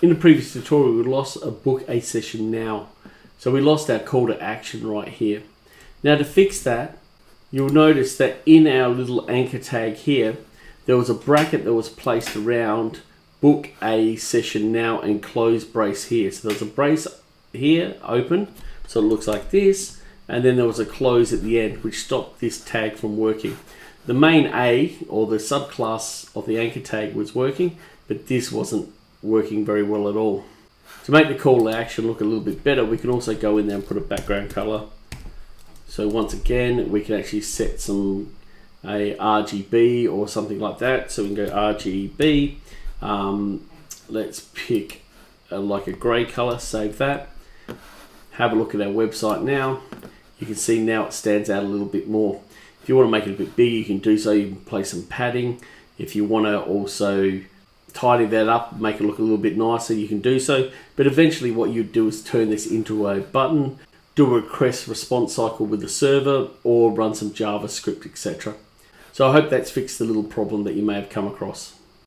In the previous tutorial, we lost a book a session now. So we lost our call to action right here. Now to fix that, you'll notice that in our little anchor tag here, there was a bracket that was placed around book a session now and close brace here. So there's a brace here open, so it looks like this, and then there was a close at the end which stopped this tag from working. The main A, or the subclass of the anchor tag, was working, but this wasn't working very well at all. To make the call to action look a little bit better, we can also go in there and put a background color. So once again, we can actually set a RGB or something like that. So we can go RGB. Let's pick like a gray color, save that. Have a look at our website now. You can see now it stands out a little bit more. If you want to make it a bit bigger, you can do so. You can place some padding. If you want to also tidy that up, make it look a little bit nicer, you can do so. But eventually what you do is turn this into a button, do a request response cycle with the server, or run some JavaScript, etc. So I hope that's fixed the little problem that you may have come across.